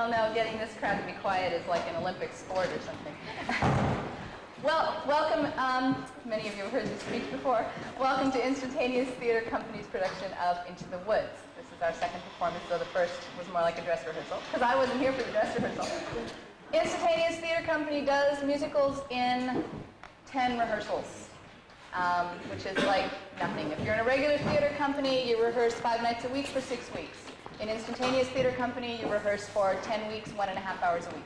all know getting this crowd to be quiet is like an Olympic sport or something. Well, welcome, many of you have heard this speech before. Welcome to Instantaneous Theater Company's production of Into the Woods. This is our second performance, though the first was more like a dress rehearsal, because I wasn't here for the dress rehearsal. Instantaneous Theater Company does musicals in 10 rehearsals, which is like nothing. If you're in a regular theater company, you rehearse 5 nights a week for 6 weeks. In Instantaneous Theater Company, you rehearse for 10 weeks, 1.5 hours a week.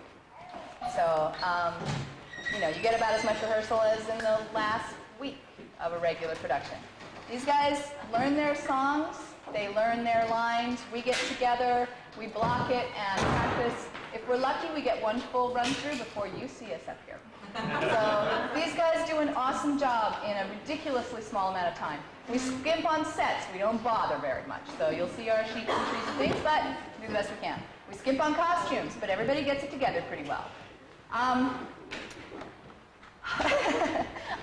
So, you know, you get about as much rehearsal as in the last week of a regular production. These guys learn their songs, they learn their lines, we get together, we block it and practice. If we're lucky, we get one full run-through before you see us up here. So these guys do an awesome job in a ridiculously small amount of time. We skimp on sets, we don't bother very much. So you'll see our sheets and trees and things, but we do the best we can. We skimp on costumes, but everybody gets it together pretty well. I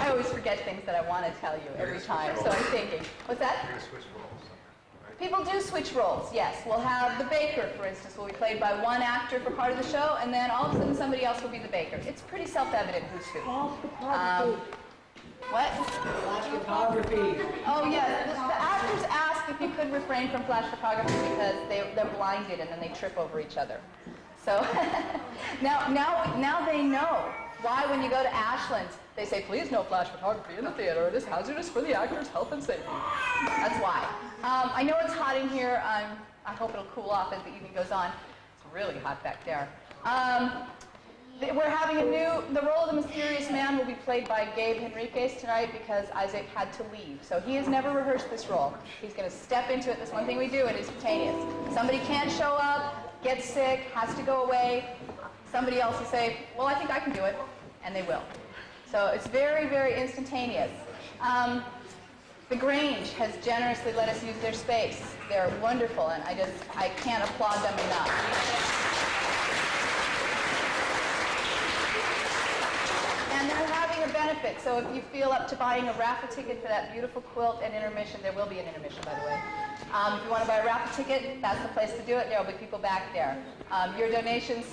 always forget things that I want to tell you every time, so I'm thinking. What's that? You're going to switch roles. Right? People do switch roles, yes. We'll have the baker, for instance, will be played by one actor for part of the show, and then all of a sudden somebody else will be the baker. It's pretty self-evident who's who. What? Flash photography. Oh, yeah. The actors ask if you could refrain from flash photography because they're blinded and then they trip over each other. So now they know why when you go to Ashland's, they say, please no flash photography in the theater. It is hazardous for the actors' health and safety. That's why. I know it's hot in here. I hope it'll cool off as the evening goes on. It's really hot back there. We're having the role of the mysterious man will be played by Gabe Henriquez tonight because Isaac had to leave. So he has never rehearsed this role. He's going to step into it. This one thing we do at Instantaneous. Somebody can't show up, gets sick, has to go away. Somebody else will say, well, I think I can do it, and they will. So it's very, very instantaneous. The Grange has generously let us use their space. They're wonderful, and I can't applaud them enough. And they're having a benefit, so if you feel up to buying a raffle ticket for that beautiful quilt and intermission, there will be an intermission, by the way. If you want to buy a raffle ticket, that's the place to do it. There will be people back there. Your donations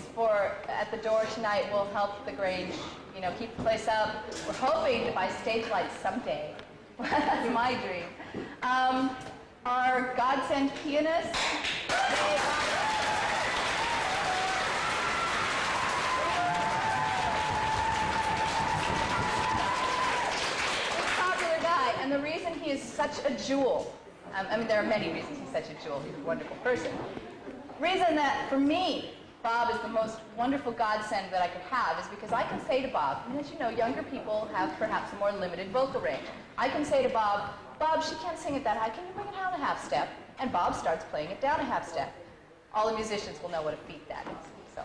at the door tonight will help the Grange, you know, keep the place up. We're hoping to buy stage lights someday. That's my dream. Our godsend pianists. And the reason he is such a jewel, I mean, there are many reasons he's such a jewel. He's a wonderful person. Reason that, for me, Bob is the most wonderful godsend that I could have is because I can say to Bob, and as you know, younger people have perhaps a more limited vocal range. I can say to Bob, Bob, she can't sing it that high. Can you bring it down a half step? And Bob starts playing it down a half step. All the musicians will know what a feat that is. So,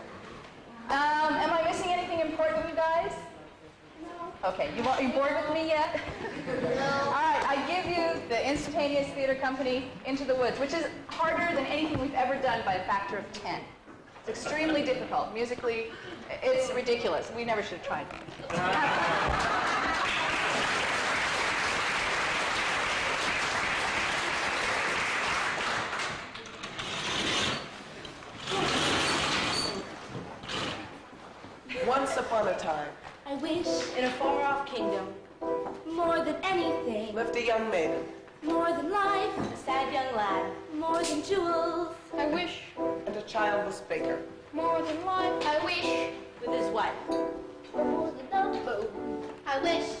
am I missing anything important, you guys? Okay, you bored with me yet? All right, I give you the Instantaneous Theater Company, Into the Woods, which is harder than anything we've ever done by a factor of 10. It's extremely difficult. Musically, it's ridiculous. We never should have tried. Once upon a time, I wish, in a far-off kingdom, more than anything, lived a young maiden, more than life, a sad young lad, more than jewels. I wish, and a childless baker, more than life. I wish, with his wife. More than the moon. I wish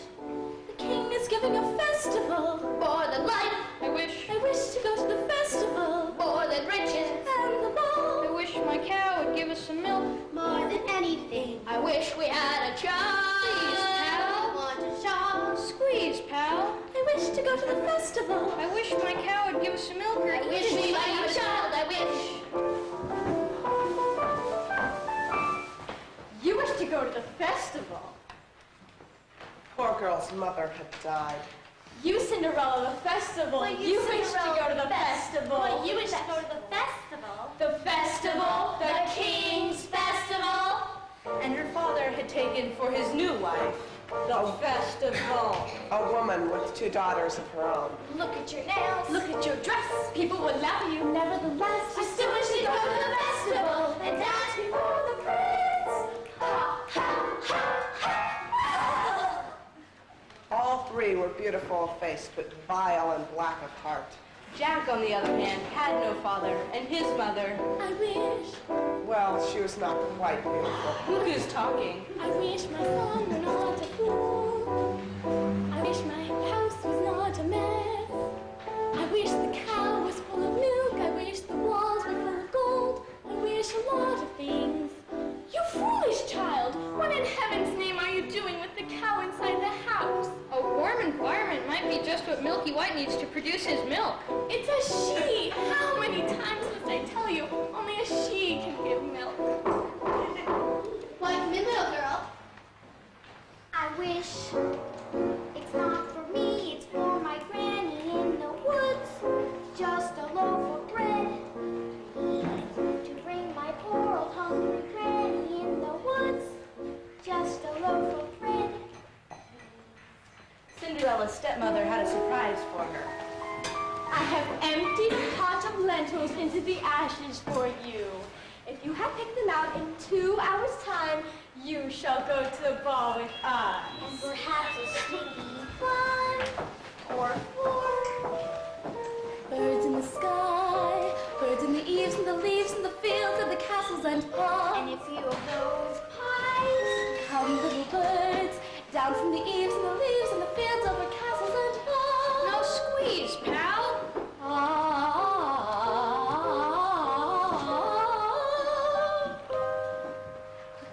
the king is giving a festival. More than life. I wish to go to the festival. More than riches and the ball. I wish my cow would give us some milk. More than anything, I wish we had a child. Please, pal. I want to shop. Squeeze, pal. I wish to go to the festival. I wish my cow would give us some milk. I wish we might have a child. I wish. You wish to go to the festival. Poor girl's mother had died. You, Cinderella, the festival. Well, you wish to go to the festival. Well, you wish to go to the festival. The festival, The king's festival. And her father had taken for his new wife the festival. A woman with 2 daughters of her own. Look at your nails. look at your dress. People would laugh at you. Nevertheless, I still wish to go to the festival and dance before the prince. Ha, ha, ha, ha. All three were beautiful of face, but vile and black of heart. Jack, on the other hand, had no father, and his mother... I wish, Well, she was not quite beautiful. Look who's talking. I wish my son were not a fool. I wish my house was not a mess. I wish the cow was full of milk. I wish the walls were full of gold. I wish a lot of things. You foolish child! What in heaven's name are you doing with the cow inside the house? A warm environment might be just what Milky White needs to produce his milk. It's a she. How many times must I tell you? Only a she can give milk. Why, come in, little girl. I wish it's not for me, it's for my granny in the woods. Just a loaf of bread to bring my poor old hungry granny in the woods. Just a loaf of bread. Cinderella's stepmother had a surprise for her. I have emptied a pot of lentils into the ashes for you. If you have picked them out in 2 hours' time, you shall go to the ball with us. And perhaps a sneaky fun or four. Birds in the sky, birds in the eaves and the leaves and the fields and the castles and And ponds. a few of those pies. Come, little birds, down from the eaves and the leaves and the fields over castles and ponds. No squeeze, pal.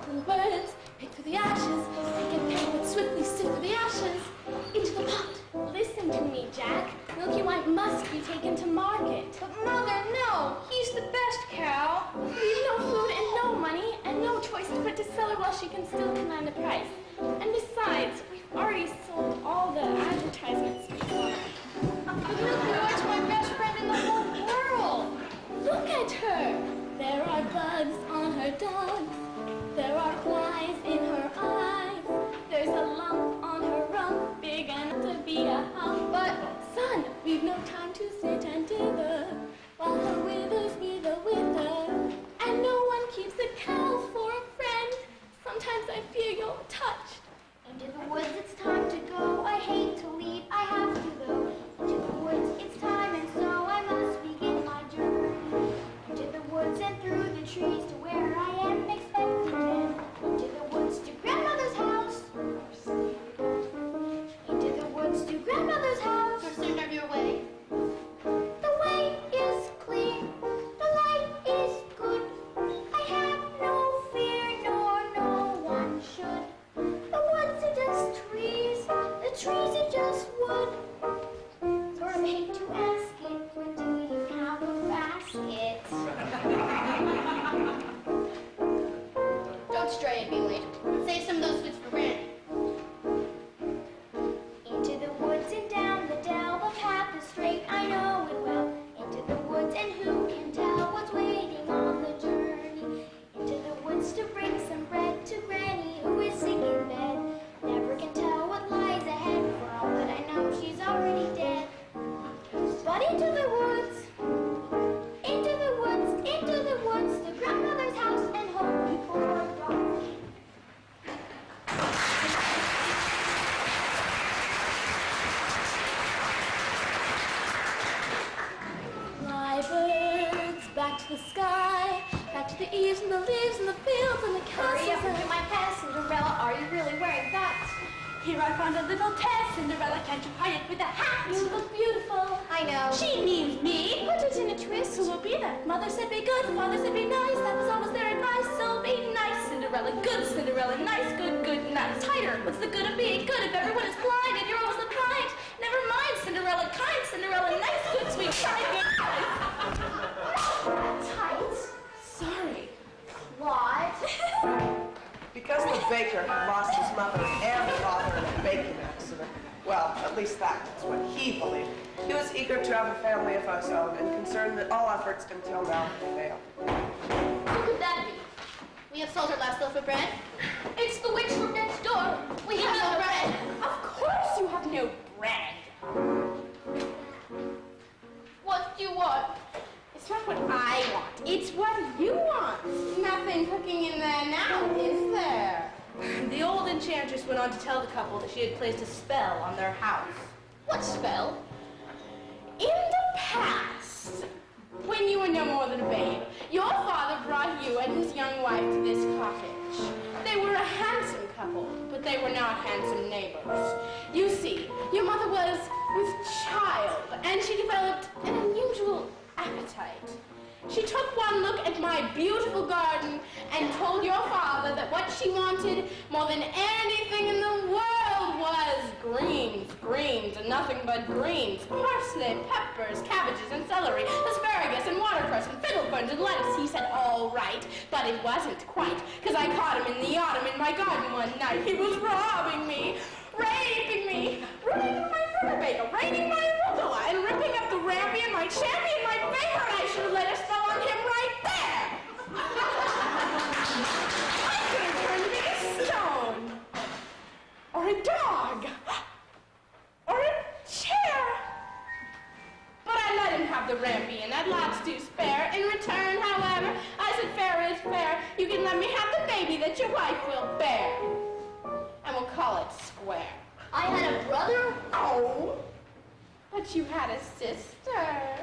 Little birds, pick through the ashes, pick and pick, but swiftly sift through the ashes into the pot. Listen to me, Jack. Milky White must be taken to market. But Mother, no. He's the best cow. We've no food and no money and no choice but to sell her while she can still command a price. And besides, we've already sold all the advertisements we got. But Milky White's my best friend in the whole world. Look at her. There are bugs on her dogs. There are flies in her eyes. There's a lump on her rump, big enough to be a hump. But, son, we've no time to sit and dither, while her withers wither wither. And no one keeps a cow for a friend. Sometimes I fear you're touched. Into the woods, it's time to go. I hate to leave, I have to go. Into the woods, it's time, and so I must begin my journey. Into the woods and through the trees to where I am expecting them. Into the woods to grandmother's house. Into the woods to grandmother's house. For certain of your way. The way is clear, the light is good. I have no fear, nor no one should. The woods are just trees, the trees are just wood. For I hate to ask it, but do you have a basket? Don't stray and be late. Save some of those bits for Granny. Into the woods and down the dell, the path is straight, I know it well. Into the woods, and who can tell what's waiting on the journey? Into the woods to bring some bread to Granny, who is sick in bed. Never can tell what lies ahead, for all that I know, she's already dead. But into the woods, into the woods, into the woods, to grandmother's house and home before dawn. Fly birds, back to the sky, back to the eaves and the leaves and the fields and the Hurry up castles and do my pass, Cinderella. Are you really wearing that? Here I found a little test, Cinderella, can't you hide it with a hat? You look beautiful. I know. She means me. Put it in a twist. Who will be that? Mother said be good, father said be nice. That was always their advice. So be nice, Cinderella. Good, Cinderella. Nice, good, good, nice. Tighter. What's the good of being good if everyone is blind and you're always the kind? Never mind, Cinderella. Kind, Cinderella. Nice, good, sweet, kind, good, nice. Tight. Sorry. What? Because the baker had lost his mother and father in a baking accident, well, at least that's what he believed, he was eager to have a family of his own and concerned that all efforts until now had failed. Who could that be? We have sold our last loaf of bread. It's the witch from next door. We have no bread. Of course you have no bread. What do you want? It's not what I want. It's what on to tell the couple that she had placed a spell on their house. What spell? In the past, when you were no more than a babe, your father brought you and his young wife to this cottage. They were a handsome couple, but they were not handsome neighbors. You see, your mother was with child, and she developed an unusual appetite. She took one look at my beautiful garden and told your father that what she wanted more than anything in the world was greens, greens, and nothing but greens. Parsley, peppers, cabbages, and celery, asparagus, and watercress, and fiddle ferns, and lettuce. He said, all right, but it wasn't quite, because I caught him in the autumn in my garden one night. He was robbing me, raping me, ruining my rutabaga, raining my arugula, and ripping up the rampion, my champion, my favorite. I should have let a spell on him right there. I could have turned him into a stone, or a dog, or a chair. But I let him have the rampion. I'd lots to spare. In return, however, I said, fair is fair. You can let me have the baby that your wife will bear. And we'll call it square. I had a brother? Oh, but you had a sister.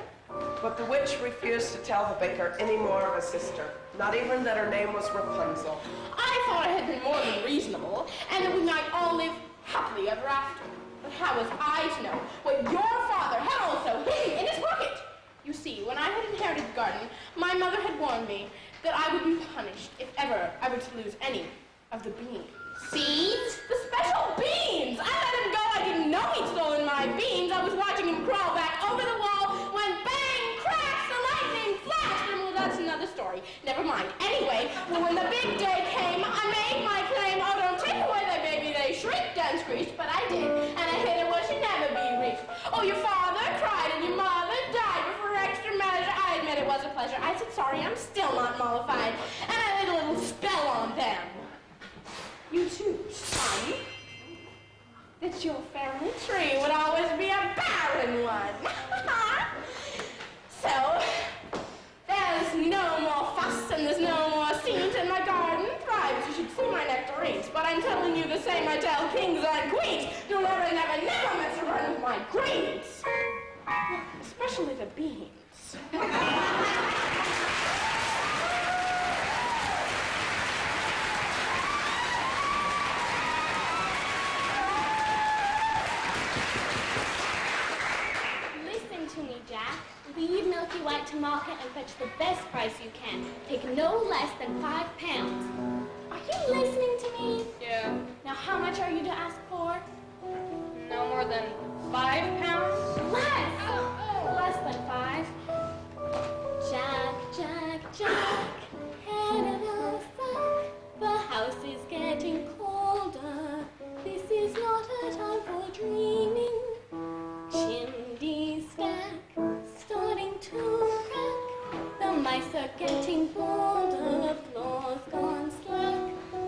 But the witch refused to tell the baker any more of a sister, not even that her name was Rapunzel. I thought it had been more than reasonable, and that we might all live happily ever after. But how was I to know what your father had also hidden in his pocket? You see, when I had inherited the garden, my mother had warned me that I would be punished if ever I were to lose any of the beans. Beans? The special beans! I let him go. I didn't know he'd stolen my beans. I was watching him crawl back over the wall when bang, crash, the lightning flashed. And well, that's another story. Never mind. Anyway, when the big day came, I made my claim. Oh, don't take away the baby. They shrieked and screeched, but I did. And I hid it where she'd never be reached. Oh, your father cried and your mother died, but for extra measure, I admit it was a pleasure. I said sorry. I'm still not mollified. And I laid a little spell on them. You too, son, that your family tree would always be a barren one. So, there's no more fuss and there's no more scenes, and my garden thrives. You should see my nectarines, but I'm telling you the same I tell kings and queens. You'll never, never, never mess around with my greens, especially the beans. To me, Jack. Lead Milky White to market and fetch the best price you can. Take no less than £5. Are you listening to me? Yeah. Now, how much are you to ask for? No more than £5? Less than 5. Jack, Jack, Jack, head of the sack. The house is getting colder. This is not a time for dreaming. Chimney stack, starting to crack. The mice are getting bolder, the floor's gone slack.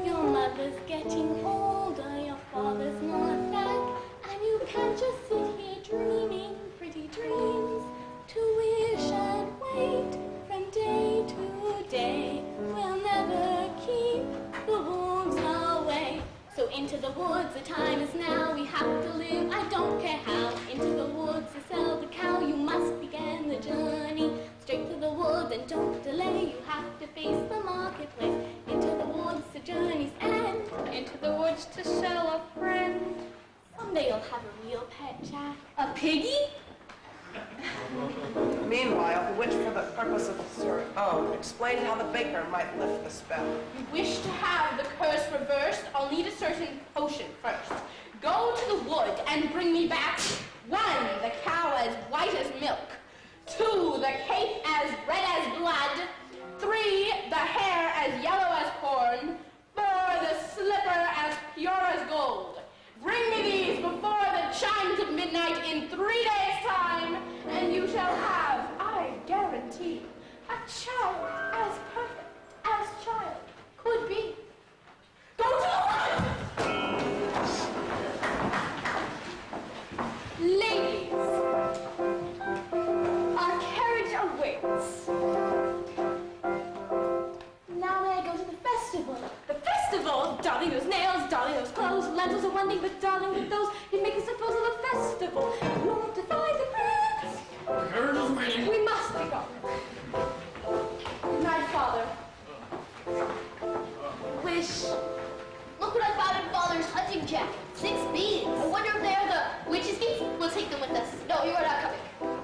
Your mother's getting older, your father's not back. And you can't just sit here dreaming pretty dreams. To wish and wait from day to day will never keep the wolves away. So into the woods, the time is now, we have to live, I don't care how. Into the woods to sell the cow, you must begin the journey. Straight to the woods and don't delay, you have to face the marketplace. Into the woods, the journey's end. Into the woods to sell a friend. Someday you'll have a real pet, Jack. A piggy? Meanwhile, the witch, for the purpose of her own, explained how the baker might lift the spell. You wish to have the curse reversed? I'll need a certain potion first. Go to the wood and bring me back 1, the cow as white as milk. 2, the cape as red as blood. 3, the hair as yellow as corn. 4, the slipper as pure as gold. Bring me these before the chimes of midnight in 3 days' time, and you shall have, I guarantee, a child as perfect as child could be. Go to the woods! Ladies, our carriage awaits. Now may I go to the festival? The festival? Dolly those nails, dolly those clothes, mantles are one thing, but darling, with those, you'd make us a full of a festival. Lord, defy the prince. Herd is waiting. We must be gone. Good night, Father. Wish. Look what I found in Father's hunting jacket. 6 beans. I wonder if they're the witch's beans. We'll take them with us. No, you are not coming.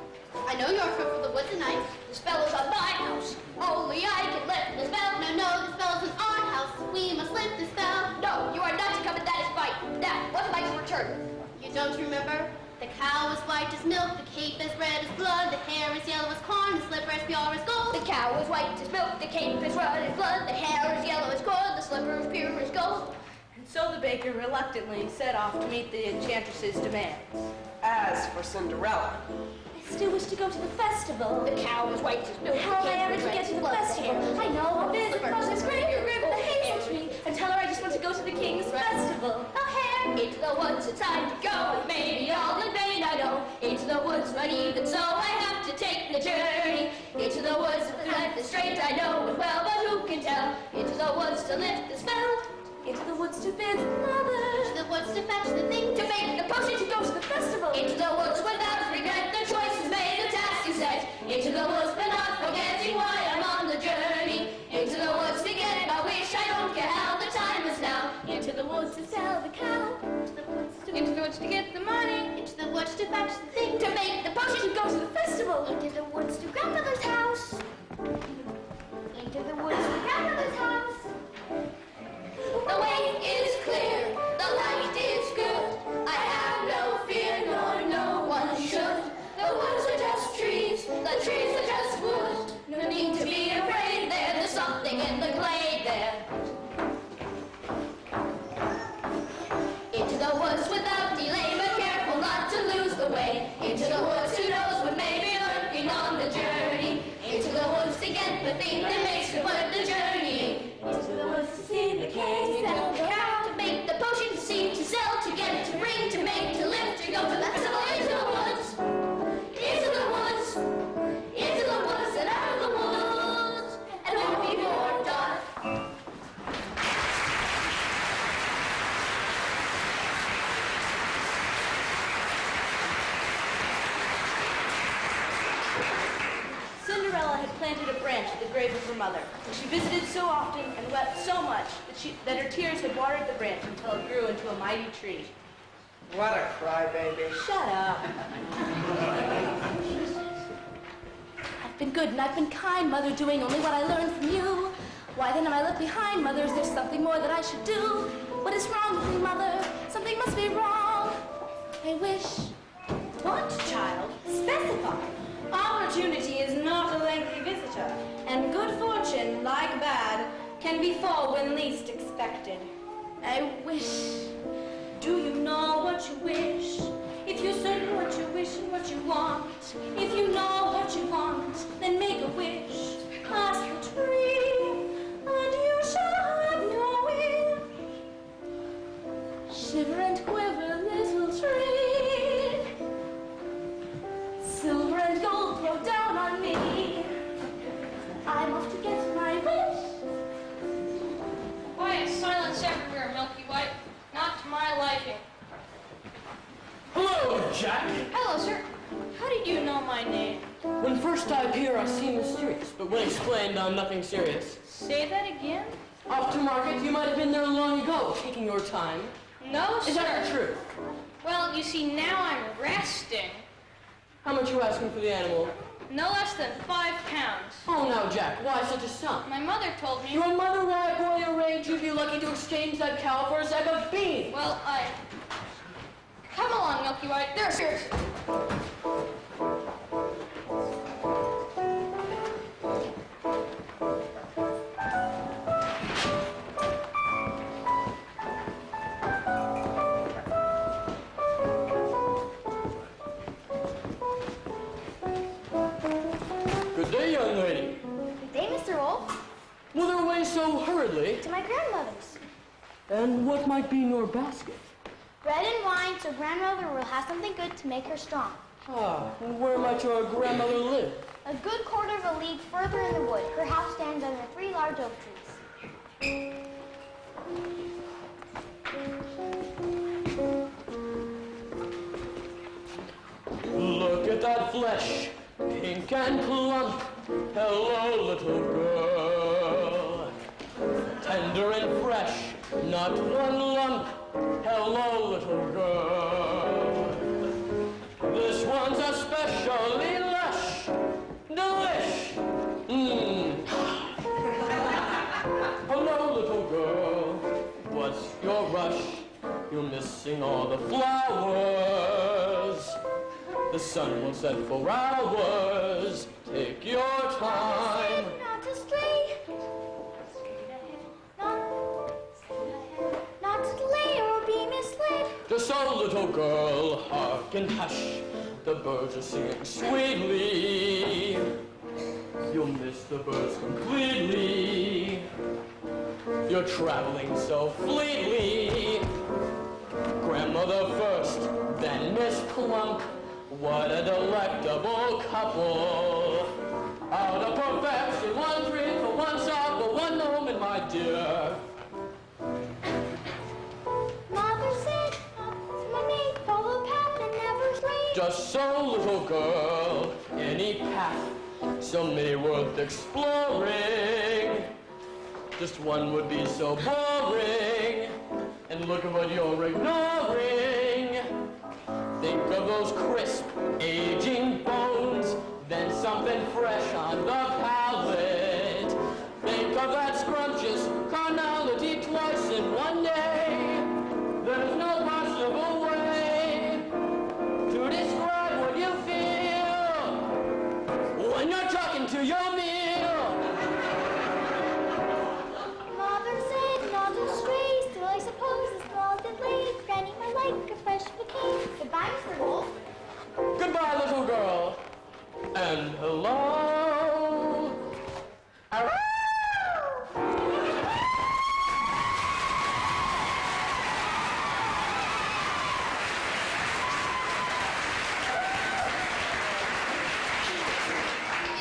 I know you are from the woods tonight. The spell is on my house. Only I can lift the spell. No, no, the spell is on our house. We must lift the spell. No, you are not to come, and that is right. Dad, what's Mike's return? You don't remember? The cow is white as milk, the cape is red as blood, the hair is yellow as corn, the slipper is pure as gold. The cow is white as milk, the cape is red as blood, the hair is yellow as corn, the slipper is pure as gold. And so the baker reluctantly set off to meet the enchantress's demands. As for Cinderella, I still wish to go to the festival. The cow is white as milk, How am I ever to get to the festival? I know a visit across this great river, the hazel tree, and tell her I just want to go to the king's festival. O'Hare, into the woods, it's time to go. It may be all in vain, I know. Into the woods, but even so, I have to take the journey. Into the woods, if the life is straight, I know it well, but who can tell? Into the woods to lift the spell. Into the woods to visit mother. Into the woods to fetch the thing, to make the potion, To go to the festival. Into the woods without regret, the choice is made, the task is set. Into the woods, but not forgetting why I'm on the journey. Into the woods to get my wish, I don't care how the time is now. Into the woods to sell the cow. Into the woods to get the money. Into the woods to fetch the thing, to make the potion. To go to the festival. Into the woods to grandmother's house. Into the woods to grandmother's house. The way is clear, the light is good. I have no fear, nor no one should. The woods are just trees, the trees are just wood. No need to be afraid there, there's something in the glade there. Into the woods without delay, but careful not to lose the way. Into the woods, who knows what may be lurking on the journey. Into the woods to get the thing that makes me put the journey. Into the woods to see the king. Sell the cow. To make the potion, to seed, to sell, to get, to bring, to make, to lift, to go to the festival. Into the woods, into the woods, into the woods and out of the woods, and home before dark. Cinderella had planted a branch at the grave of her mother, and she visited so often and wept so much that her tears had watered the branch until it grew into a mighty tree. what a crybaby. Shut up. I've been good and I've been kind, Mother, doing only what I learned from you. Why then am I left behind, Mother? Is there something more that I should do? What is wrong with me, Mother? Something must be wrong. I wish. What, child? Specify. Opportunity is not a lengthy visitor, and good fortune, like bad, can befall when least expected. I wish. Do you know what you wish? If you say what you wish and what you want, if you know what you want, then make a wish. Ask the tree, and you shall have your wish. Shiver and quiver, little tree. Silver and gold flow down on me. I'm off to get my wish. Quiet silence everywhere, Milky White. Not to my liking. Hello, Jack. Hello, sir. How did you know my name? When first I appear, I seem mysterious, but when explained, I'm nothing serious. Say that again? Off to market, you might have been there long ago, taking your time. No, sir. Is that the truth? Well, you see, now I'm resting. How much are you asking for the animal? No less than 5 pounds. Oh, now, Jack, why such a sum? My mother told me... Your mother, why, boy, your age, you'd be lucky to exchange that cow for a sack of beans. Well, Come along, Milky White. There, seriously. Good day, young lady. Good day, Mr. Wolf. Whither away so hurriedly? To my grandmother's. And what might be in your basket? Bread and wine, so grandmother will have something good to make her strong. Ah, where might your grandmother live? A good quarter of a league further in the wood. Her house stands under 3 large oak trees. with that flesh, pink and plump. Hello, little girl. Tender and fresh, not one lump. Hello, little girl. This one's especially lush, delish. Hello, little girl. What's your rush? You're missing all the flowers. The sun will set for hours. Take your time. Not to stray. Not to delay or be misled. Just so, little girl, hark and hush. The birds are singing sweetly. You'll miss the birds completely. You're traveling so fleetly. Grandmother first, then Miss Plump. What a delectable couple. Out of perfection, one drink for one shot for one moment, my dear. Mother said, my mate, follow path and never stray. Just so, little girl, any path, someday worth exploring. Just one would be so boring. And look at what you're ignoring. Think of those crisp, aging bones, then something fresh on the palate. Think of that scrumptious carnality twice in one day. There's no possible way to describe what you feel when you're talking to your meal. Mother said, not to stray. Still, I suppose a small delay. Granny, my like a fresh bouquet. Goodbye, Mr. Wolf. Goodbye, little girl. And hello.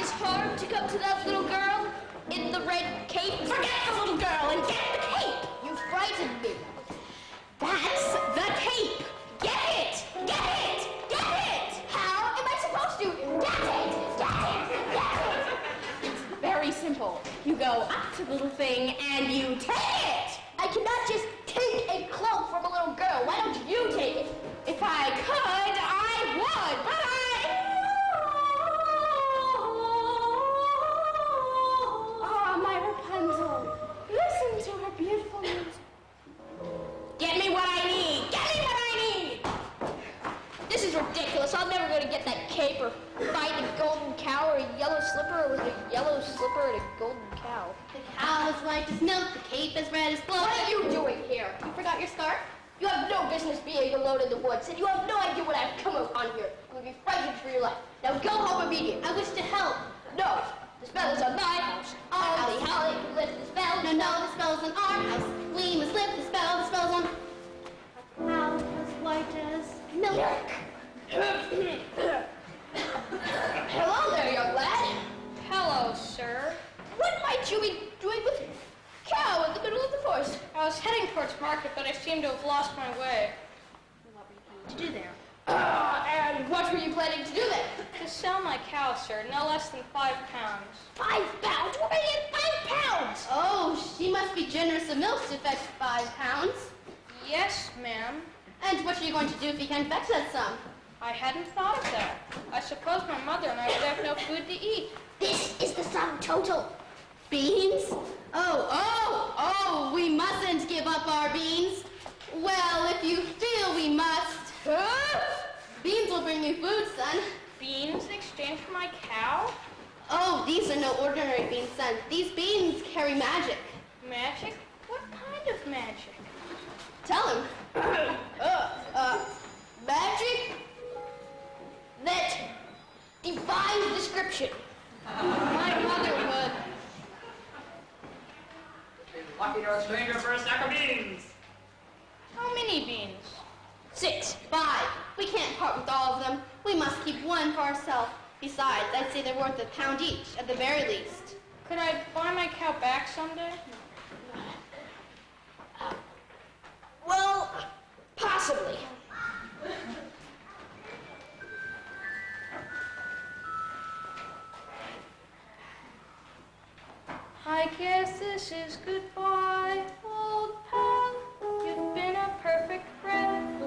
It's hard to come to that little girl in the red cape. Forget the little girl and get the cape. You frightened me. That's the cape. Get it. Get it. Get it. How am I supposed to get it? Get it! Get it! It's very simple. You go up to the little thing and you take it. I cannot just take a cloak from a little girl. Why don't you take it? If I could, I would, but Oh, my Rapunzel. Listen to her beautiful music. Get me what I need. Get me what I need. This is ridiculous. I'm never going to get that cape or find a golden cow or a yellow slipper with a yellow slipper and a golden cow. The cow is white as milk, the cape is red as blood. What are you doing here? You forgot your scarf? You have no business being alone in the woods, and you have no idea what I've come upon here. You would be frightened for your life. Now go home immediately. I wish to help. No, the spell is on my house. Holly, Holly, lift the spell. No, no, the spell is on our house. We must lift the spell. The spell is on... How as white as milk. Hello there, young lad. Hello, sir. What might you be doing with a cow in the middle of the forest? I was heading towards market, but I seem to have lost my way. What were you planning to do there? And What were you planning to do there? to sell my cow, sir, no less than 5 pounds. 5 pounds? What are you 5 pounds? Oh, she must be generous of milk to fetch 5 pounds. Yes, ma'am. And what are you going to do if you can't fetch that sum? I hadn't thought of that. I suppose my mother and I would have no food to eat. This is the sum total. Beans? Oh, we mustn't give up our beans. Well, if you feel we must. Beans will bring you food, son. Beans in exchange for my cow? Oh, these are no ordinary beans, son. These beans carry magic. Magic? What kind of magic? Tell him. Magic that defies description. My mother would. Lucky to a stranger for a sack of beans. How many beans? 6, 5. We can't part with all of them. We must keep one for ourselves. Besides, I'd say they're worth £1 each, at the very least. Could I buy my cow back someday? Well, possibly. guess this is goodbye, old pal. You've been a perfect friend.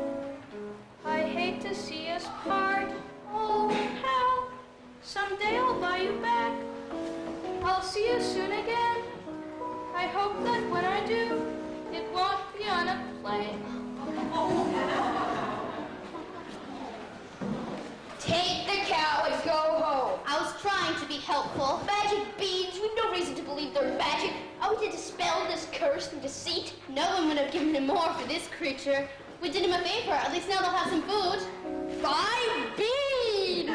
I hate to see us part, old pal. Someday I'll buy you back. I'll see you soon again. I hope that when I do, it won't be on a plane. Take the cow and go home. I was trying to be helpful. Magic beans, we've no reason to believe they're magic. All we did to dispel this curse and deceit. No one would have given him more for this creature. We did him a favor. At least now they'll have some food. 5 beans!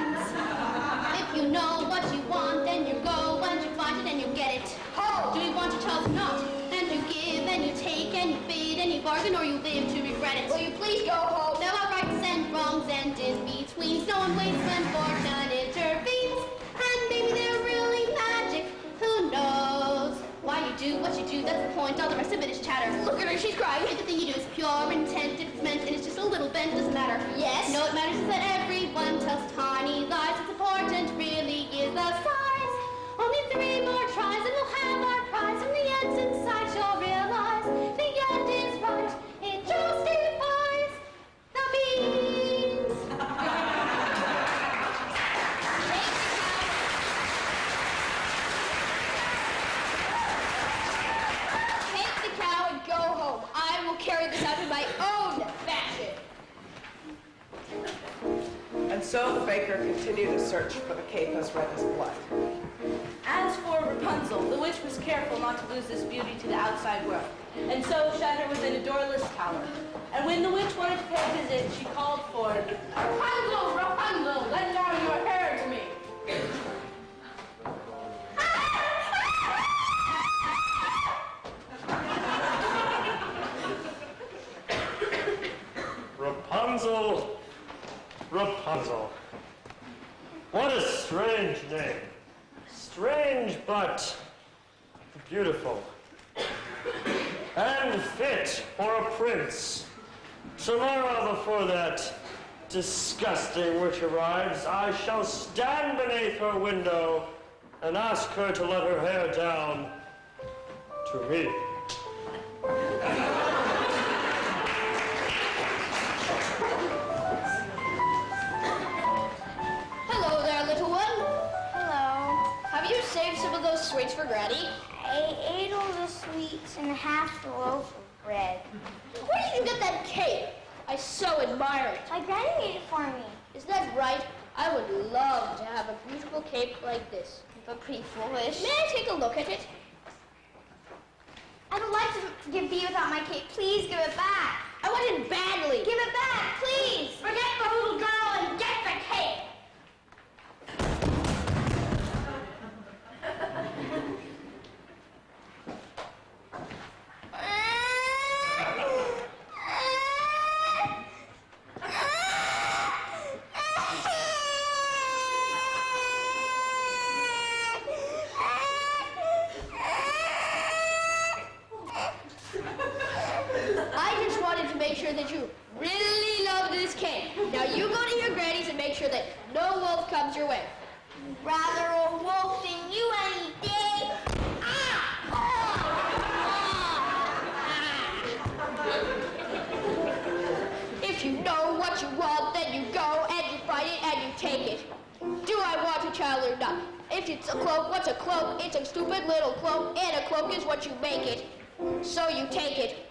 If you know what you want, then you go and you find it and you get it. How? Do you want your child or not? And you give and you take and you bid and you bargain, or you live to regret it. Will you please go home? There are rights and wrongs and in-betweens. No one waits when fortune intervenes. And maybe they're really magic. Who knows? Why you do what you do, that's the point. All the rest of it is chatter. Look at her, she's crying. Everything you do is pure intent. If it's meant and it's just a little bent, doesn't matter. Yes? No, it matters is that everyone tells tiny lies. What's important really is the size. Only 3 more tries and we'll have our prize. And the end's inside, you'll realize the end is right. It justifies the beans. Take the cow and go home. I will carry this out in my own fashion. And so the baker continued to search for the cape as red as blood. As for Rapunzel, the witch was careful not to lose this beauty to the outside world, and so shut her within a doorless tower. And when the witch wanted to pay a visit, she called for, "Rapunzel, Rapunzel, lend down your hair to me." Rapunzel, Rapunzel. What a strange name. Strange, but beautiful. And fit for a prince. Tomorrow, before that disgusting witch arrives, I shall stand beneath her window and ask her to let her hair down to me. Hello there, little one. Hello. Have you saved some of those sweets for Granny? I ate all the sweets and half the loaf of bread. Where did you get that cape? I so admire it. My granny made it for me. Is that right? I would love to have a beautiful cape like this, but pretty foolish. May I take a look at it? I would like to be without my cape. Please give it back. I want it badly. Give it back, please. Forget the little girl and get the cape. I just wanted to make sure that you really love this cape. Now you go to your granny's and make sure that no wolf comes your way. Rather a wolf than you any day. If you know what you want, then you go and you find it and you take it. Do I want a child or not? If it's a cloak, what's a cloak? It's a stupid little cloak, and a cloak is what you make it. So you take it.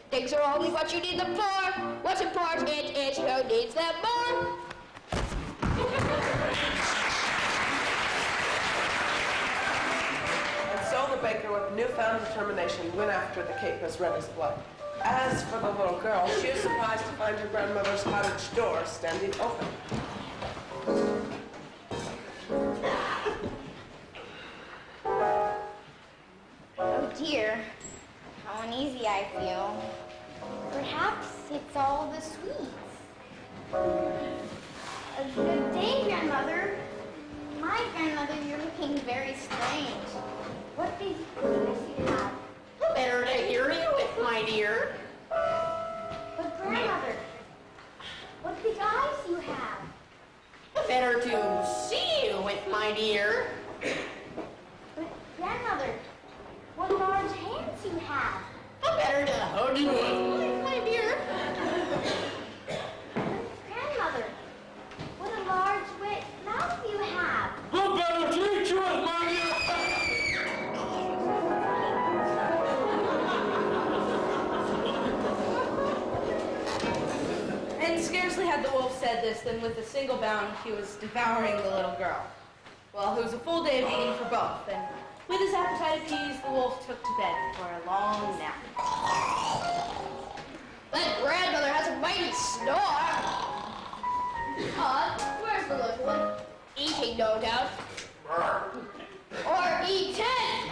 Things are only what you need them for. What's important is who needs them more. And so the baker, with newfound determination, went after the cape as red as blood. As for the little girl, she was surprised to find her grandmother's cottage door standing open. Oh dear, how uneasy I feel. Perhaps it's all the sweets. Good day, grandmother. My grandmother, you're looking very strange. What big goodness you have. Better to hear you with, my dear. But grandmother, what big eyes you have. Better to see you with, my dear. But grandmother, what you have? I better to hold you in, my dear. Grandmother, what a large wet mouth you have. Who better treat you with my And scarcely had the wolf said this than with a single bound he was devouring the little girl. Well, it was a full day of eating for both, and with his appetite appeased, the wolf took to bed for a long nap. That grandmother has a mighty snore. Where's the little one? Eating, no doubt. Or eaten.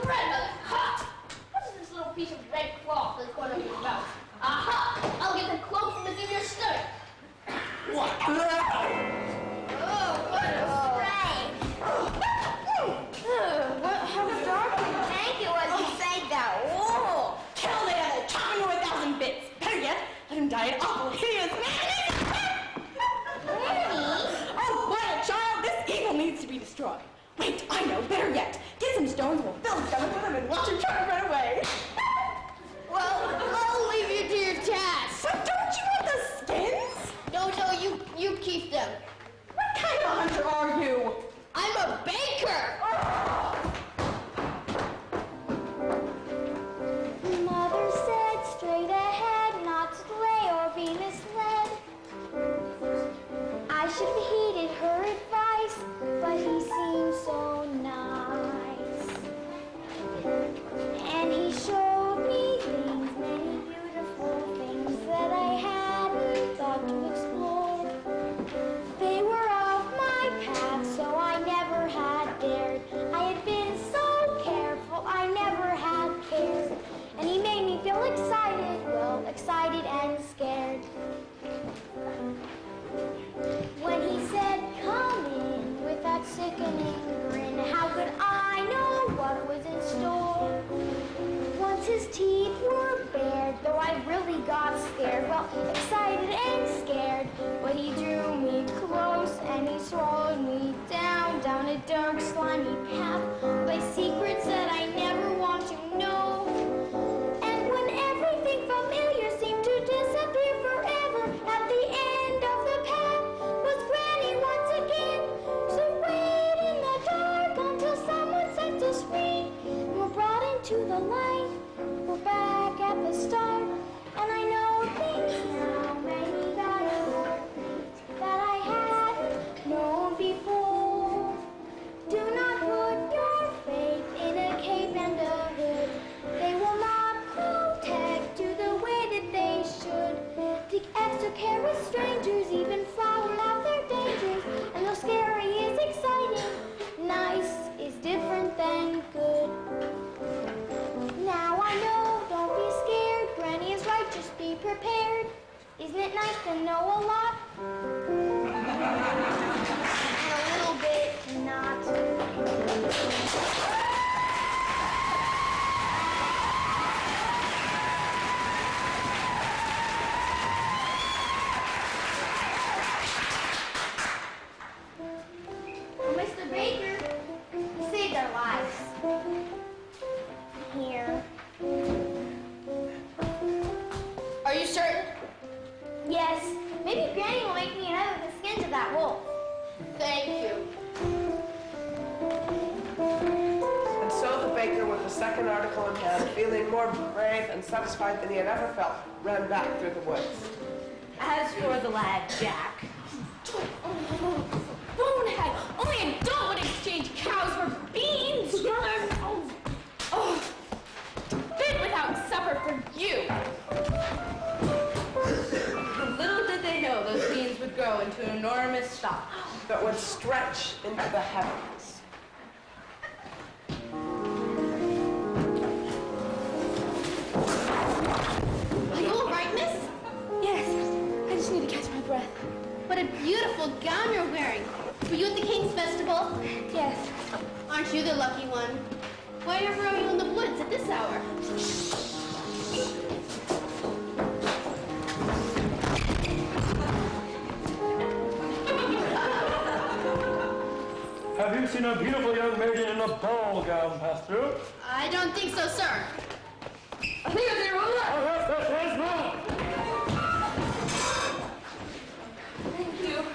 Grandmother, ha! What is this little piece of red cloth that's going over your mouth? Aha! I'll get the cloak from within your stomach. What? Oh, what a Right. How dark Thank you as you say that. Whoa. Kill the other, chop him into 1,000 bits. Better yet, let him die an awful hideous Granny? Oh, what a child! This evil needs to be destroyed. Wait, I know. Better yet, get some stones, we'll fill his stomach with them, and watch him try to run away. Well, I'll leave you to your task. But don't you want the skins? No, you keep them. What kind of a hunter are you? I'm a baker. Mother said straight ahead, not to delay or be misled. I should have heeded her advice, but he seemed so nice. And he showed me things, many beautiful things that I hadn't thought to explore. They were off my path, so I never had dared. I had been so careful, I never had cared. And he made me feel excited, well, excited and scared. When he said, come in, with that sickening grin, how could I know what was in store? Once his teeth were bared, though I really got scared, well, excited and scared. But he drew me close and he swallowed me down a dark, slimy path by secrets that I never want to know. And when everything familiar seemed to disappear forever, at the end of the path was Granny once again. So wait in the dark until someone sets us free. We're brought into the light, we're back at the start. And I know things now, many that I hadn't known before. Do not put your faith in a cape and a hood. They will not protect you the way that they should. Take extra care with strangers, even flower out their dangers. And though scary is exciting, nice is different than good. Now I know, don't be scared. Granny is right, just be prepared. Isn't it nice to know a lot? And a little bit not. Mr. Baker, you saved our lives. Here. Are you certain? Yes, maybe Granny will make me another with the skins of that wolf. Thank you. And so the baker, with the second article in hand, feeling more brave and satisfied than he had ever felt, ran back through the woods. As for the lad, Jack, Bonehead! Only a dog would exchange cows for beans! Oh, fit without supper for you! little did they know those beans would grow into an enormous stalk. That would stretch into the heavens. Are you all right, miss? Yes, I just need to catch my breath. What a beautiful gown you're wearing. Were you at the King's Festival? Yes. Aren't you the lucky one? Why ever are you in the woods at this hour? Have you seen a beautiful young maiden in a ball gown pass through? I don't think so, sir. I think it's your ruler. Yes, ma'am. Thank you.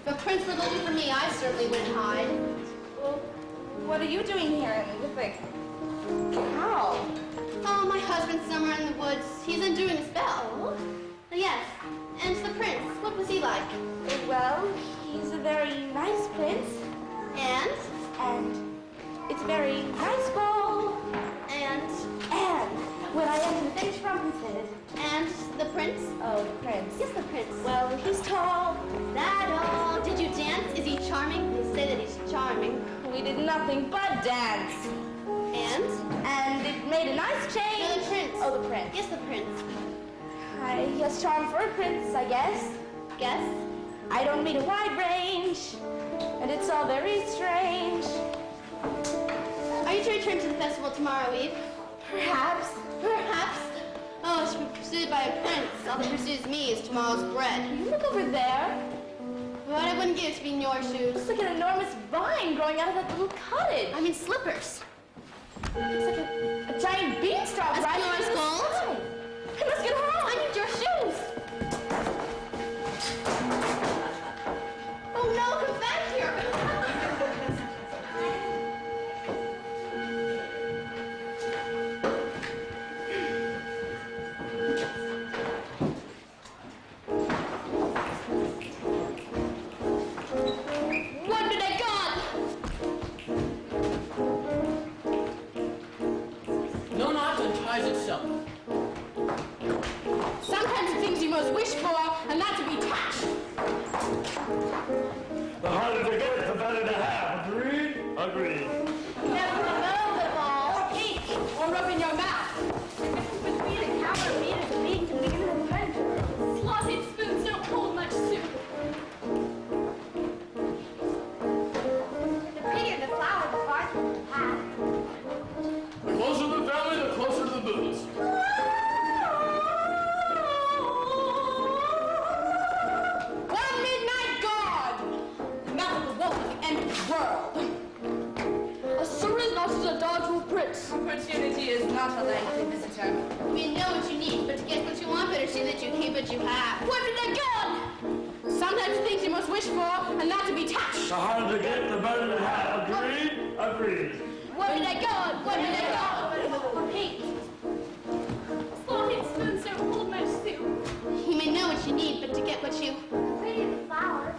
If a prince were looking for me, I certainly wouldn't hide. Well, what are you doing here with the cow? Oh, my husband's somewhere in the woods. He's undoing a spell. Yes, and it's the prince. What was he like? Well, he's a very nice prince. And? And it's a very nice ball. And? When I am finished from his head. And the prince? Oh, the prince. Yes, the prince. Well, he's tall. That all. Did you dance? Is he charming? They say that he's charming. We did nothing but dance. And it made a nice change. No, the prince. Oh, the prince. Yes, the prince. He has charm for a prince, I guess. Guess? I don't mean a wide range, and it's all very strange. Are you to return to the festival tomorrow, Eve? Perhaps. Perhaps. Oh, it's to be pursued by a prince. All that pursues me is tomorrow's bread. You look over there. What I wouldn't give it to be in your shoes. Looks like an enormous vine growing out of that little cottage. I mean slippers. Looks like a giant beanstalk That's rising yours, from the Gold. sky. I must get home. I need your shoes. Oh no, come back here. What did I got? No knot unties itself. Sometimes the things you most wish for are not to be touched. The harder to get it, the better to have. Agreed? Agreed. Never remove the ball, or peek, or rub in your mouth. Between a cow and a meat is a beak and leave it in the center. Slotted spoons don't hold much soup. The prettier the flower, the farther the path. The closer the family, the closer to the booze. One midnight gone! The mouth of the wolf at the end of the world. A surrey not as a dog to a prince. Opportunity is not a lengthy visitor. We know what you need, but to get what you want, better see that you keep what you have. Where did I go? Sometimes the things you most wish for are not to be touched. The harder to get, the better to have. Agreed? Agreed. Where did I go? Where did I go? Repeat. Slotted spoons don't hold much soup. You may know what you need, but to get what you... The prettier the flower.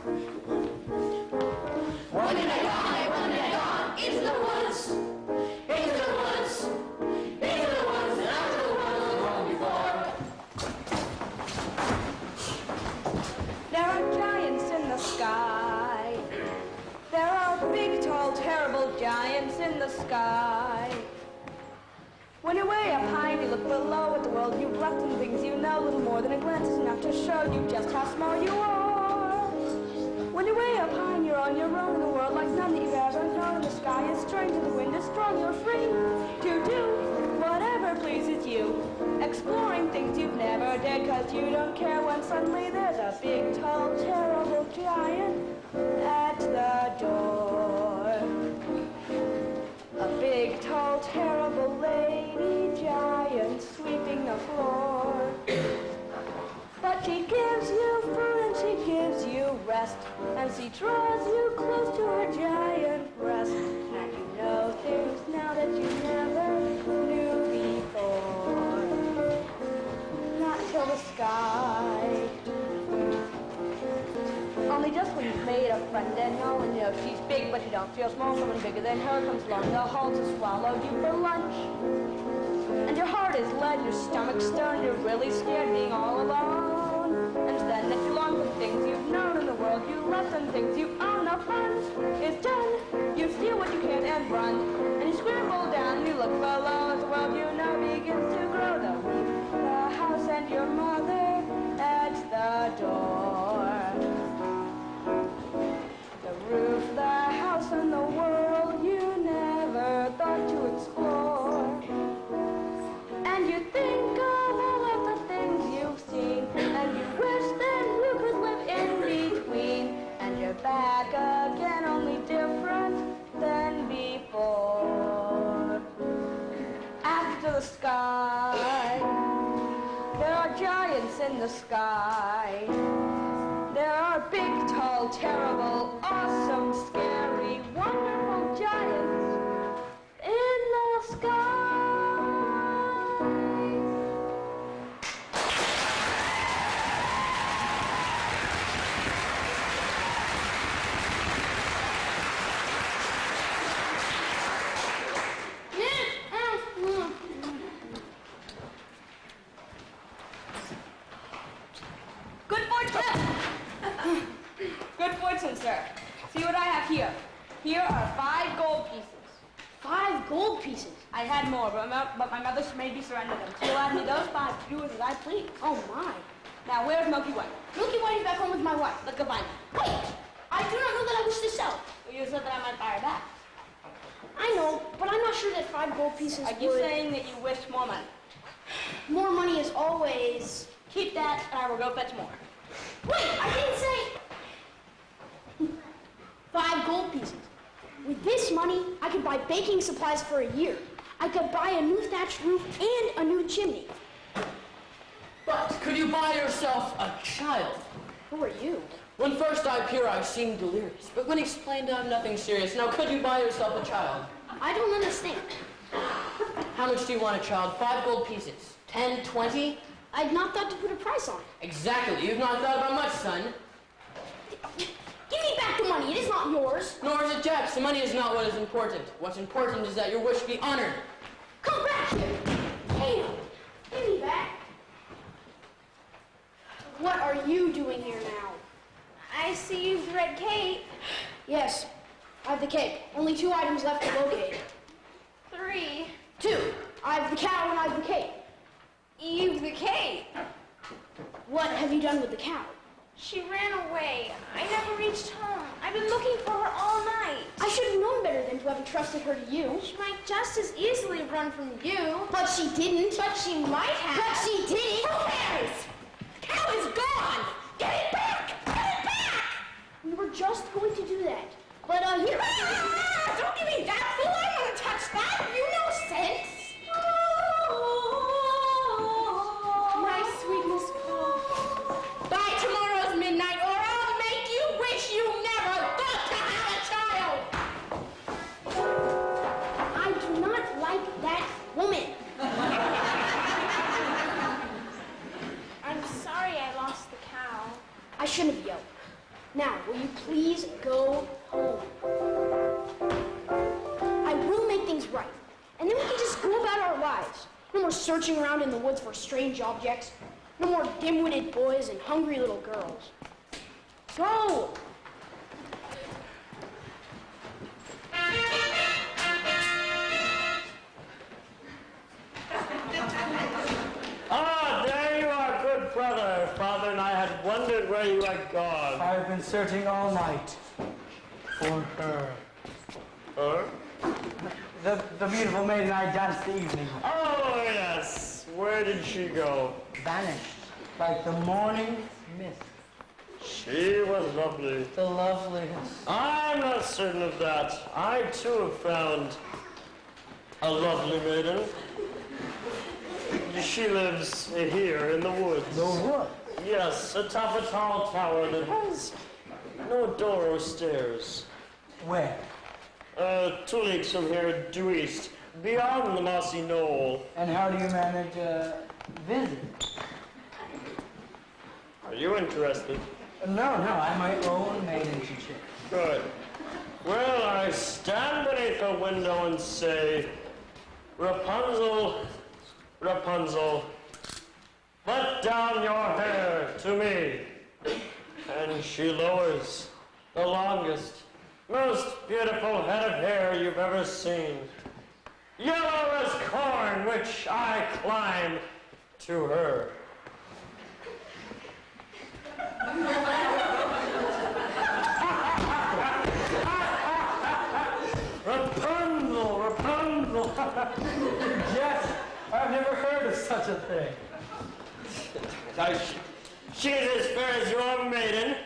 When did I go? When did I go? Into the woods. Into the woods. Into the woods. And out to the woods long before. There are giants in the sky. There are big, tall, terrible giants in the sky. When you're way up high and you look below at the world you've left and things you know, a little more than a glance is enough to show you just how small you are. When you're way up high and you're on your own in a world like none that you've ever known, and the sky is strange and the wind is strong, you're free to do whatever pleases you. Exploring things you've never dared, 'cause you don't care when suddenly there's a big, tall, terrible giant at the door. A big, tall, terrible lady giant sweeping the floor. But she gives you food and she gives you rest, and she draws you close to her giant breast. And you know things now that you never knew before. Not till the sky. Only just when you've made a friend and all, and you know she's big but you don't feel small, someone bigger than her comes along the hall to swallow you for lunch. And your heart is lead, your stomach's stone, you're really scared being all alone. And it's then that you long for things you've known in the world you left and things you own. The fun is done, you steal what you can and run. And you scramble down, you look below as the world you know begins to grow. The house and your mother at the door. The roof, the house, and the world you never thought to explore. And you think of all of the things you've seen, and you wish that you could live in between. And you're back again only in the sky. There are big, tall, terrible, awesome, scary, wonderful giants in the sky. Good fortune! Good fortune, sir. See what I have here. Here are 5 gold pieces. 5 gold pieces. I had more, but my mother made me surrender them. She allowed me those 5 to do as I please. Oh my. Now, where's Milky White? Milky White is back home with my wife. Let's go find her. Wait! I do not know that I wish to sell. Well, you said that I might buy her back. I know, but I'm not sure that 5 gold pieces Are you would... saying that you wish more money? More money is always... Keep that, and I will go fetch more. Wait, I didn't say... 5 gold pieces. With this money, I could buy baking supplies for a year. I could buy a new thatched roof and a new chimney. But could you buy yourself a child? Who are you? When first I appear, I seem delirious, but when explained, I'm nothing serious. Now, could you buy yourself a child? I don't understand. How much do you want a child? 5 gold pieces. 10, 20? I'd not thought to put a price on it. Exactly. You've not thought about much, son. Give me back the money. It is not yours. Nor is it Jack's. The money is not what is important. What's important is that your wish be honored. Come back here. Damn. Give me back. What are you doing here now? I see you've read Kate. Yes, I have the cape. Only 2 items left to locate. 3. 2. I have the cow and I have the cape. You've the Kate. What have you done with the cow? She ran away. I never reached home. I've been looking for her all night. I should have known better than to have entrusted her to you. She might just as easily run from you. But she didn't. But she might have. But she didn't. Who cares? The cow is gone! Get it back! Get it back! We were just going to do that. But, here. Ah, don't give me that, fool! I don't want to touch that! You know sense! My sweet Miss Cole. By tomorrow's midnight, or I'll make you wish you never thought to have a child! I do not like that woman. I'm sorry I lost the cow. I shouldn't have yelled. Now, will you please go home? I will make things right. And then we can just go about our lives. No more searching around in the woods for strange objects. No more dim-witted boys and hungry little girls. Go! Ah, there you are, good brother. Father and I had wondered where you had gone. I've been searching all night for her. Her? The beautiful maiden I danced the evening. Oh, yes. Where did she go? Vanished like the morning mist. She was lovely. The loveliest. I'm not certain of that. I, too, have found a lovely maiden. She lives here in the woods. The wood? Yes, atop a tall tower that has no door or stairs. Where? 2 leagues from here, due east, beyond the mossy knoll. And how do you manage a visit? Are you interested? No, I'm my own maiden to check. Good. Well, I stand beneath a window and say, Rapunzel, Rapunzel, let down your hair to me. And she lowers the longest, most beautiful head of hair you've ever seen. Yellow as corn, which I climb to her. Rapunzel, Rapunzel. Yes, I've never heard of such a thing. She is as fair as your maiden.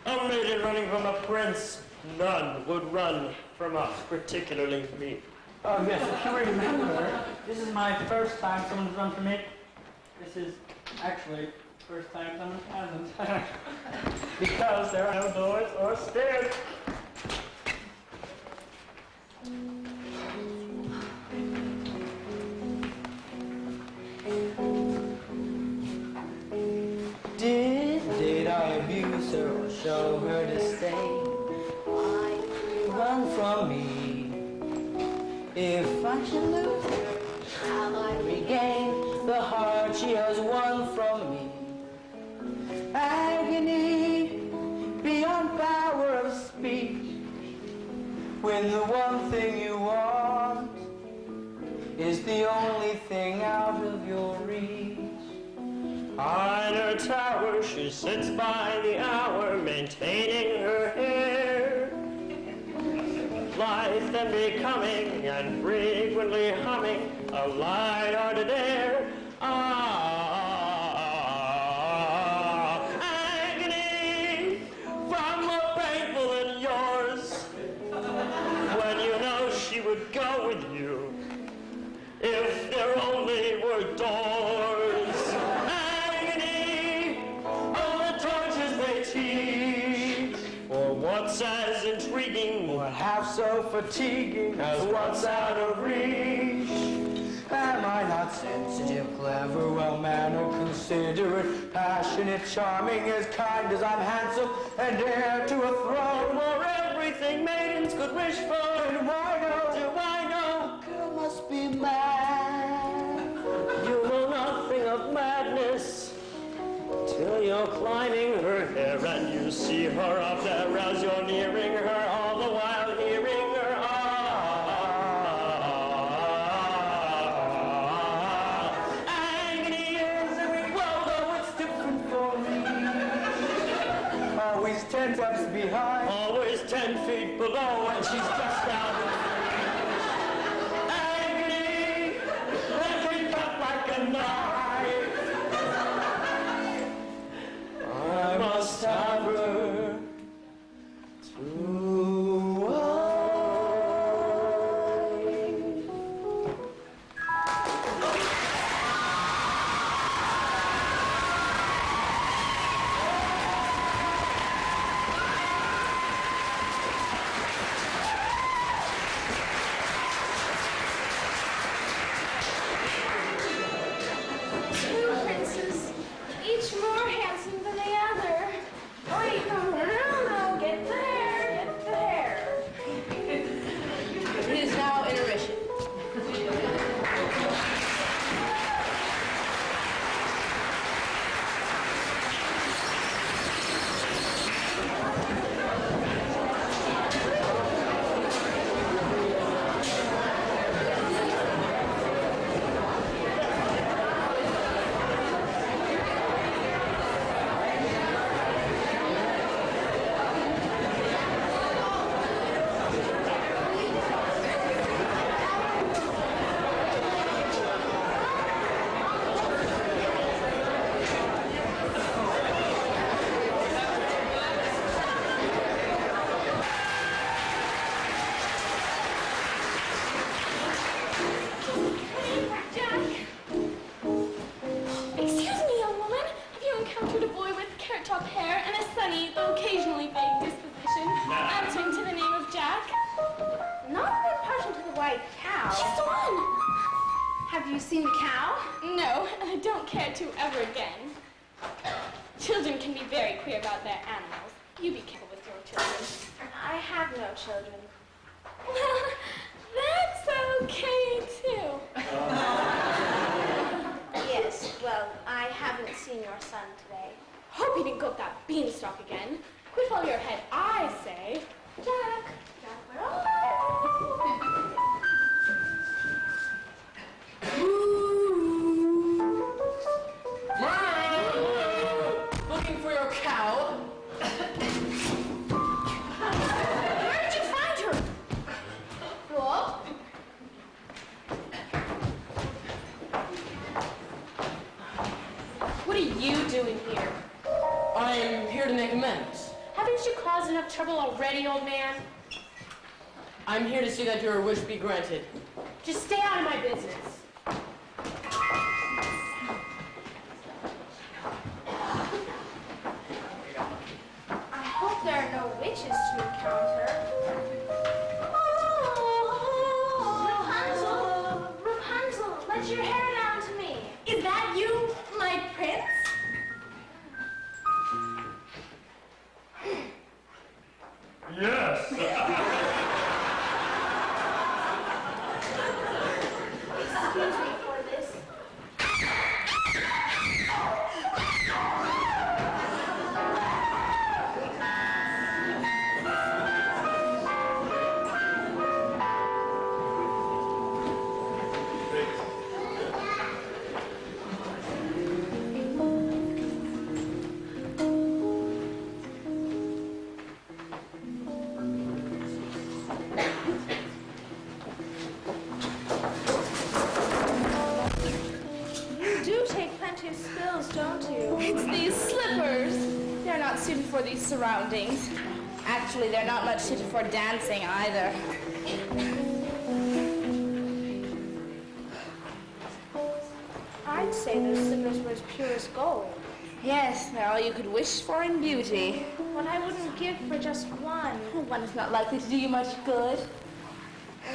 A maiden running from a prince. None would run from us, particularly me. Oh, yes, if you remember, this is my first time someone's run from me. This is actually First time someone hasn't. Because there are no doors or stairs. Did I abuse her or show her disdain? Why run from me? If I should lose her, shall I regain the heart she has won from me? Agony beyond power of speech, when the one thing you want is the only thing out of your reach. On her tower she sits by the hour, maintaining her hair, lithe and becoming, and frequently humming a light-hearted air. Agony, far more painful than yours, when you know she would go with you if there only were doors. What's as intriguing, or half so fatiguing as what's out of reach? Am I not sensitive, clever, well-mannered, considerate, passionate, charming, as kind as I'm handsome, and heir to a throne? Or everything maidens could wish for? And why no? Do I know? Girl must be mad. You know nothing of madness till you're climbing her hair and you see her up there as you're nearing her, all the while hearing her. Agony is every well, though it's different for me. Always 10 steps behind, always 10 feet below, and she's just out of reach. Agony, that can cut like a knife. I must have her to Two princes, each more handsome than the other. Wait, no, get there, get there. It is now intermission. Have you seen the cow? No, and I don't care to ever again. Children can be very queer about their animals. You be careful with your children. I have no children. Well, that's okay, too. Yes, well, I haven't seen your son today. Hope you didn't go up that beanstalk again. Quit while you're ahead, I say. Jack, Jack, Looking for your cow? Where did you find her? What? What are you doing here? I'm here to make amends. Haven't you caused enough trouble already, old man? I'm here to see that your wish be granted. Just stay out of my business. are no witches to encounter. Rapunzel, Rapunzel, let your hair down to me. Is that you, my prince? Yes. Excuse me for this. You do take plenty of spills, don't you? It's these slippers. They're not suited for these surroundings. Actually, they're not much suited for dancing either. I'd say those slippers were as pure as gold. Yes, they're all you could wish for in beauty. What I wouldn't give for just one. One is not likely to do you much good.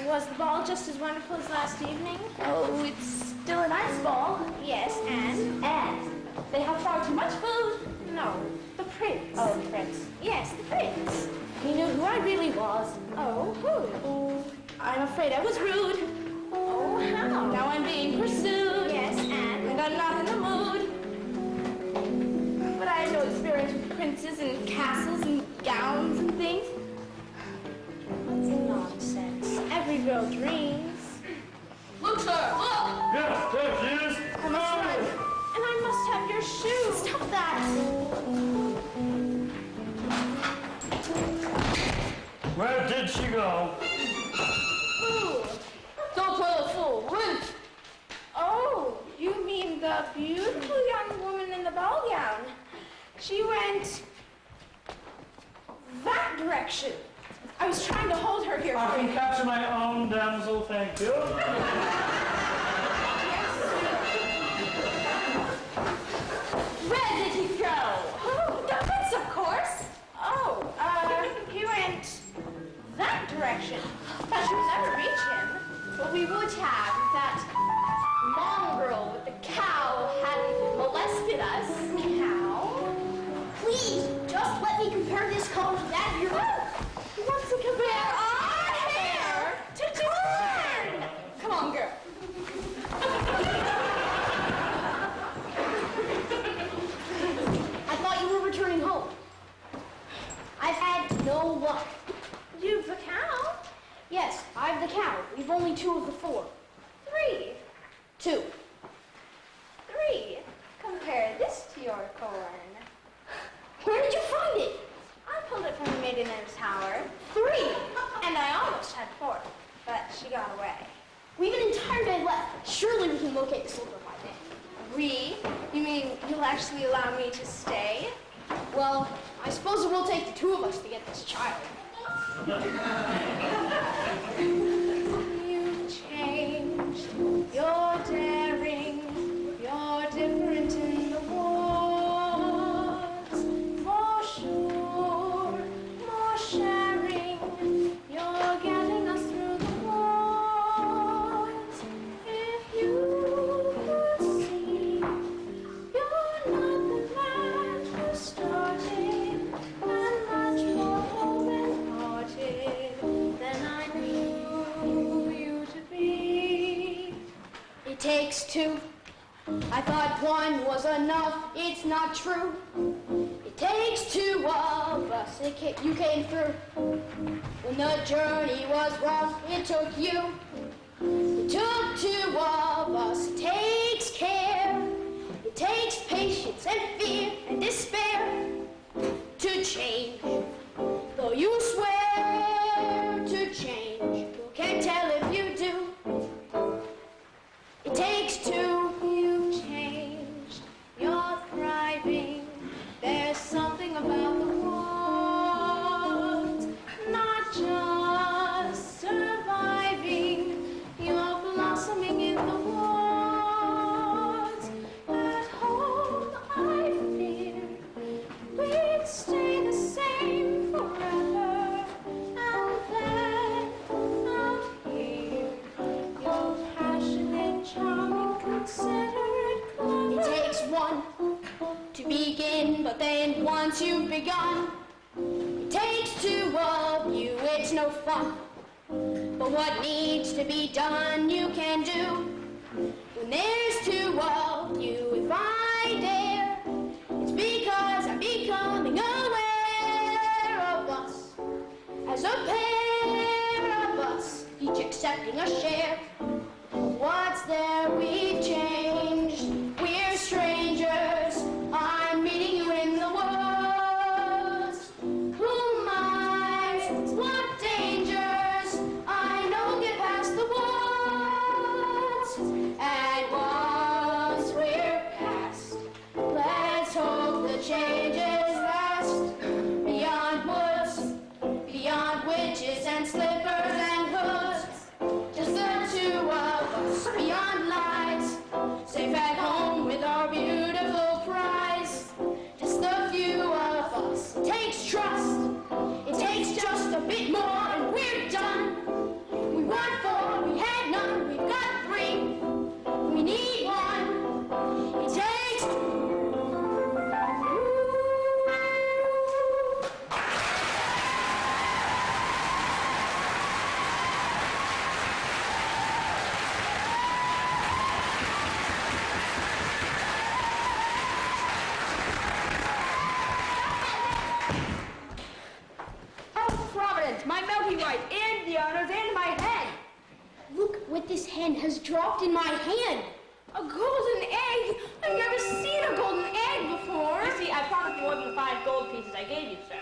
Was the ball just as wonderful as last evening? Oh, it's still a nice ball. Yes, and? And they have far too much food. No, the prince. Oh, the prince. Yes, the prince. He knew who I really was. Oh, who? I'm afraid I was rude. Oh, how? Now I'm being pursued. Yes, and? I'm not in the mood. But I had no experience with princes and castles and gowns and things. Nonsense. Every girl dreams. Look, sir, look! Yes, there she is. I must run. And I must have your shoes. Stop that! Where did she go? Who? Don't play a fool. Run! Oh, you mean the beautiful young woman in the ball gown. She went that direction. I was trying to hold her here I for can you. capture my own damsel, thank you. Where did he go? Oh, the prince, of course. Oh, he went that direction. Thought you would never reach him. But we would have if that mongrel with the cow hadn't molested us. How? Please, just let me compare this color to that of your hair. He wants to compare our hair to corn. Come on, girl. I thought you were returning home. I've had no luck. You've the cow. Yes, I've the cow. We've only 2 of the 4. 3. 2. 3. Compare this to your corn. Where did you find it? I pulled it from the maiden in the tower. 3. And I almost had 4, but she got away. We've an entire day left. Surely we can locate the slipper by then. We? You mean you'll actually allow me to stay? Well, I suppose it will take the 2 of us to get this child. You changed. You're daring. You're different in the woods. For sure. More sharing. You're getting us through the woods. If you could see, you're not the man who started, and much more open-hearted than I knew you to be. It takes 2. I thought 1 was enough. It's not true. It takes 2 of us. You came through. When the journey was rough, it took you. It took 2 of us. It takes care. It takes patience and fear and despair to change. Though you swear to change, who can tell if you do? It takes 2. You've changed. You're thriving. There's something about the woods, not just surviving. You're blossoming in the woods. At home, I fear we'd stay the same you've begun. It takes two of you, it's no fun. But what needs to be done, you can do. When there's two of you, if I dare, it's because I'm becoming aware of us. As a pair of us, each accepting a share. What's there we've changed? We're strangers. I'm meeting you in the woods. Who minds what dangers? I know get past the woods. And once we're past, let's hope the changes last. Beyond woods, beyond witches and slippers and hoods. Just the two of us, beyond lies, safe at home with our beautiful prize. Just the few of us. It takes trust. It takes just a bit more, and we're done. We want four, we had none. We've got three. We need one. It takes two. Oh, Providence, my Milky White, and the honors, and my head. Look what this hen has dropped in my hand. A golden egg? I've never seen a golden egg before. You see, I promised more than the 5 gold pieces I gave you, sir.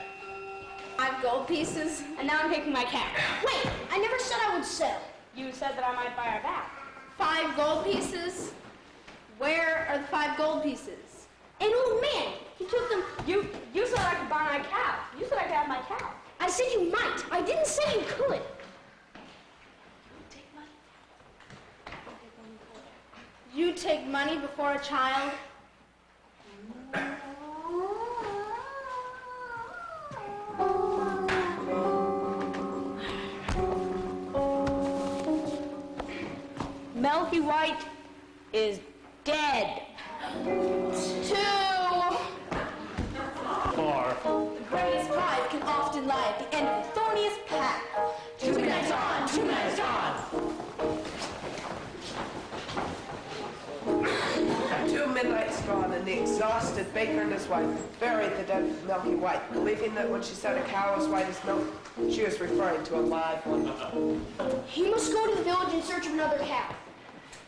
5 gold pieces? And now I'm taking my cap. Wait, I never said I would sell. You said that I might buy her back. 5 gold pieces? Where are the 5 gold pieces? An old man, he took them. You said I could buy my cow. You said I could have my cow. I said you might. I didn't say you could. You take money before a child? Milky White is dead. 2. 4. The greatest prize can often lie at the end of the thorniest path. 2 minutes on, 2 minutes on. At 2 midnights gone, and the exhausted baker and his wife buried the dead Milky White, believing that when she said a cow as white as milk, she was referring to a live one. He must go to the village in search of another cow.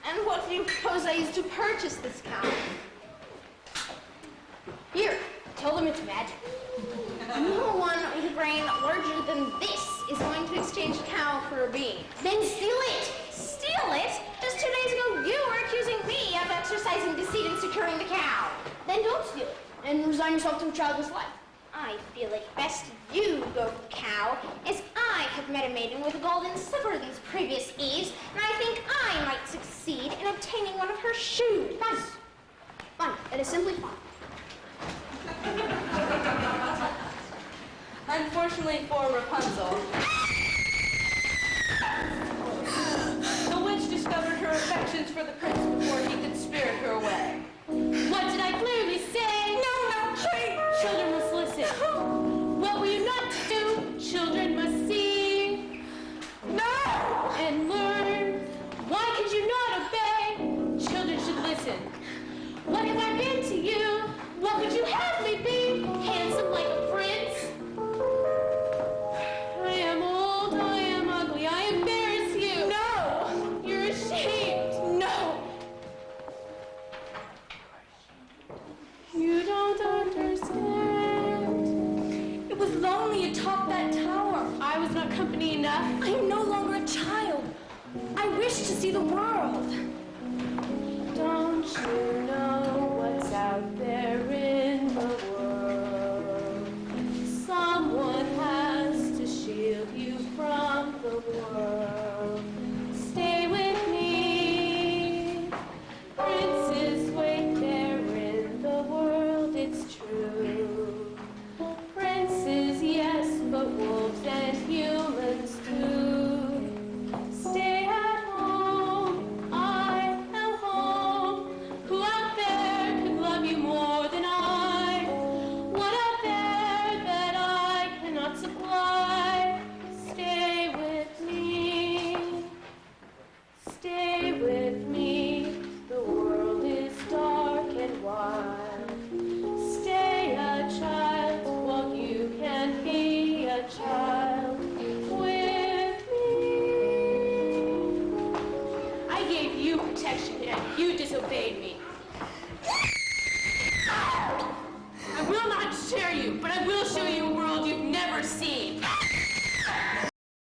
And what do you propose I use to purchase this cow? Here, tell them it's magic. No one with a brain larger than this is going to exchange a cow for a bean. Then steal it. Steal it? Just 2 days ago, you were accusing me of exercising deceit and securing the cow. Then don't steal it, and resign yourself to a childless life. I feel it best you go for the cow, as I have met a maiden with a golden slipper in these previous eves, and I think I might succeed in obtaining one of her shoes. Fine. Fine. That is simply fine. Unfortunately for Rapunzel, the witch discovered her affections for the prince before he could spirit her away. What did I clearly say? No, please. Children must listen. What will you not do? Children must see. No! And learn. Why could you not obey? Children should listen. What have I been to you? What would you have me be? Handsome like a prince? I am old, I am ugly, I embarrass you. No! You're ashamed. No! You don't understand. It was lonely atop that tower. I was not company enough. I am no longer a child. I wish to see the world. Don't you know what's out there in the world? Someone has to shield you from the world. Stay with me. Princes wait there in the world, it's true. Princes, yes, but wolves and humans too. Stay at home, I am home. Who out there obeyed me.